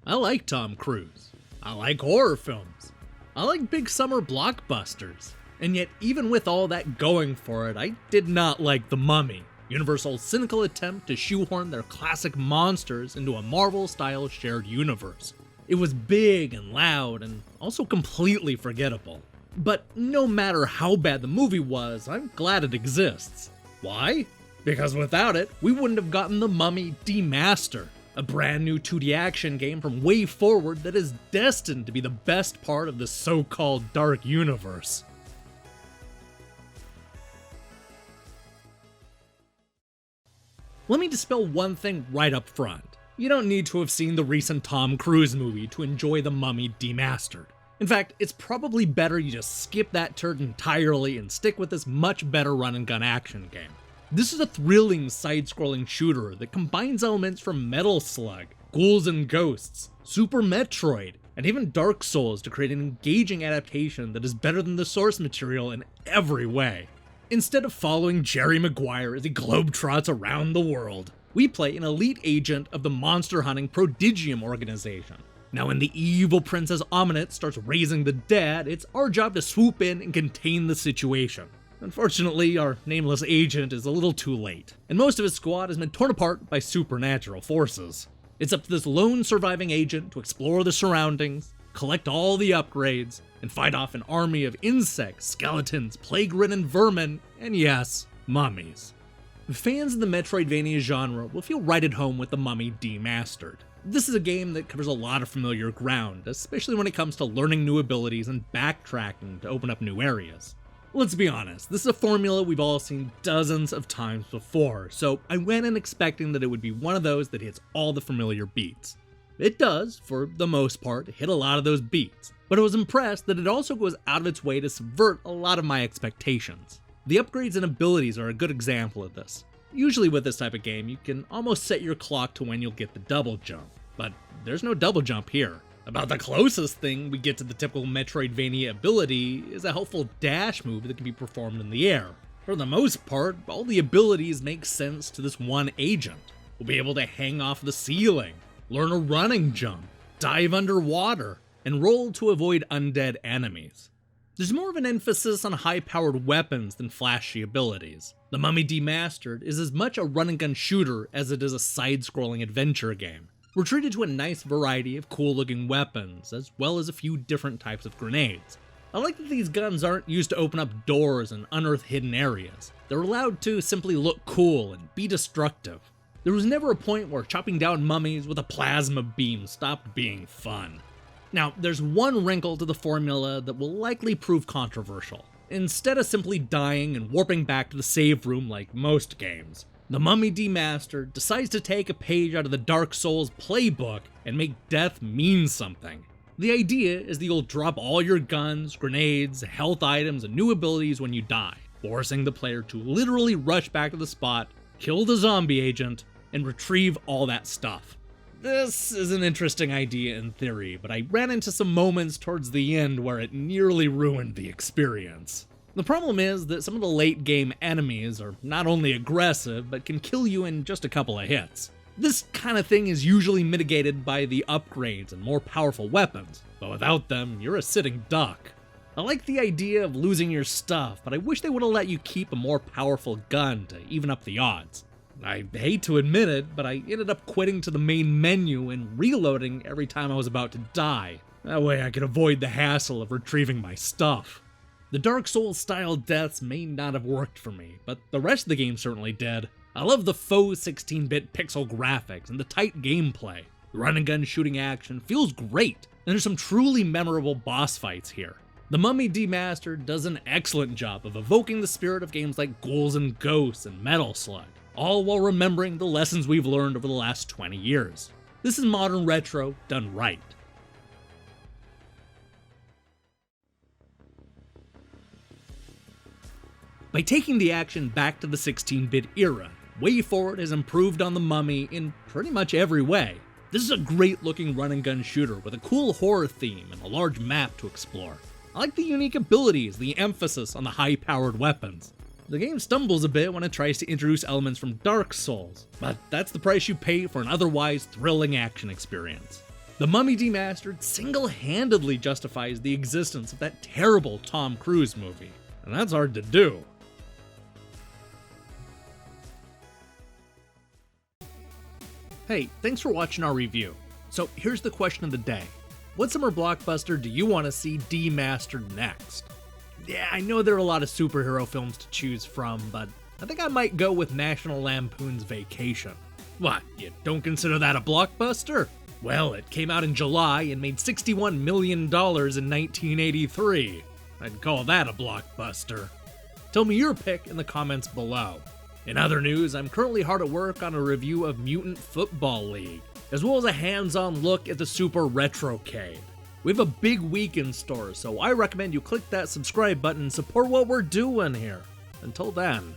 I like Tom Cruise. I like horror films. I like big summer blockbusters. And yet, even with all that going for it, I did not like The Mummy, Universal's cynical attempt to shoehorn their classic monsters into a Marvel-style shared universe. It was big and loud, and also completely forgettable. But no matter how bad the movie was, I'm glad it exists. Why? Because without it, we wouldn't have gotten The Mummy Demastered, a brand new 2D action game from WayForward that is destined to be the best part of the so-called dark universe. Let me dispel one thing right up front. You don't need to have seen the recent Tom Cruise movie to enjoy The Mummy Demastered. In fact, it's probably better you just skip that turd entirely and stick with this much better run-and-gun action game. This is a thrilling side-scrolling shooter that combines elements from Metal Slug, Ghouls and Ghosts, Super Metroid, and even Dark Souls to create an engaging adaptation that is better than the source material in every way. Instead of following Jerry Maguire as he globetrots around the world, we play an elite agent of the monster-hunting Prodigium organization. Now when the evil Princess Ominate starts raising the dead, it's our job to swoop in and contain the situation. Unfortunately, our nameless agent is a little too late, and most of his squad has been torn apart by supernatural forces. It's up to this lone surviving agent to explore the surroundings, collect all the upgrades, and fight off an army of insects, skeletons, plague-ridden vermin, and yes, mummies. Fans of the Metroidvania genre will feel right at home with The Mummy Demastered. This is a game that covers a lot of familiar ground, especially when it comes to learning new abilities and backtracking to open up new areas. Let's be honest, this is a formula we've all seen dozens of times before, so I went in expecting that it would be one of those that hits all the familiar beats. It does, for the most part, hit a lot of those beats, but I was impressed that it also goes out of its way to subvert a lot of my expectations. The upgrades and abilities are a good example of this. Usually with this type of game, you can almost set your clock to when you'll get the double jump, but there's no double jump here. About the closest thing we get to the typical Metroidvania ability is a helpful dash move that can be performed in the air. For the most part, all the abilities make sense to this one agent. We'll be able to hang off the ceiling, learn a running jump, dive underwater, and roll to avoid undead enemies. There's more of an emphasis on high-powered weapons than flashy abilities. The Mummy Demastered is as much a run-and-gun shooter as it is a side-scrolling adventure game. We're treated to a nice variety of cool-looking weapons, as well as a few different types of grenades. I like that these guns aren't used to open up doors and unearth hidden areas. They're allowed to simply look cool and be destructive. There was never a point where chopping down mummies with a plasma beam stopped being fun. Now, there's one wrinkle to the formula that will likely prove controversial. Instead of simply dying and warping back to the save room like most games, The Mummy Demastered decides to take a page out of the Dark Souls playbook and make death mean something. The idea is that you'll drop all your guns, grenades, health items, and new abilities when you die, forcing the player to literally rush back to the spot, kill the zombie agent, and retrieve all that stuff. This is an interesting idea in theory, but I ran into some moments towards the end where it nearly ruined the experience. The problem is that some of the late game enemies are not only aggressive, but can kill you in just a couple of hits. This kind of thing is usually mitigated by the upgrades and more powerful weapons, but without them, you're a sitting duck. I like the idea of losing your stuff, but I wish they would have let you keep a more powerful gun to even up the odds. I hate to admit it, but I ended up quitting to the main menu and reloading every time I was about to die. That way I could avoid the hassle of retrieving my stuff. The Dark Souls style deaths may not have worked for me, but the rest of the game certainly did. I love the faux 16-bit pixel graphics and the tight gameplay. The run-and-gun shooting action feels great, and there's some truly memorable boss fights here. The Mummy Demastered does an excellent job of evoking the spirit of games like Ghouls and Ghosts and Metal Slug, all while remembering the lessons we've learned over the last 20 years. This is modern retro done right. By taking the action back to the 16-bit era, WayForward has improved on The Mummy in pretty much every way. This is a great looking run and gun shooter with a cool horror theme and a large map to explore. I like the unique abilities, the emphasis on the high-powered weapons. The game stumbles a bit when it tries to introduce elements from Dark Souls, but that's the price you pay for an otherwise thrilling action experience. The Mummy Demastered single-handedly justifies the existence of that terrible Tom Cruise movie, and that's hard to do. Hey, thanks for watching our review. So here's the question of the day. What summer blockbuster do you want to see demastered next? Yeah, I know there are a lot of superhero films to choose from, but I think I might go with National Lampoon's Vacation. What, you don't consider that a blockbuster? Well, it came out in July and made $61 million in 1983. I'd call that a blockbuster. Tell me your pick in the comments below. In other news, I'm currently hard at work on a review of Mutant Football League, as well as a hands-on look at the Super Retrocade. We have a big week in store, so I recommend you click that subscribe button and support what we're doing here. Until then.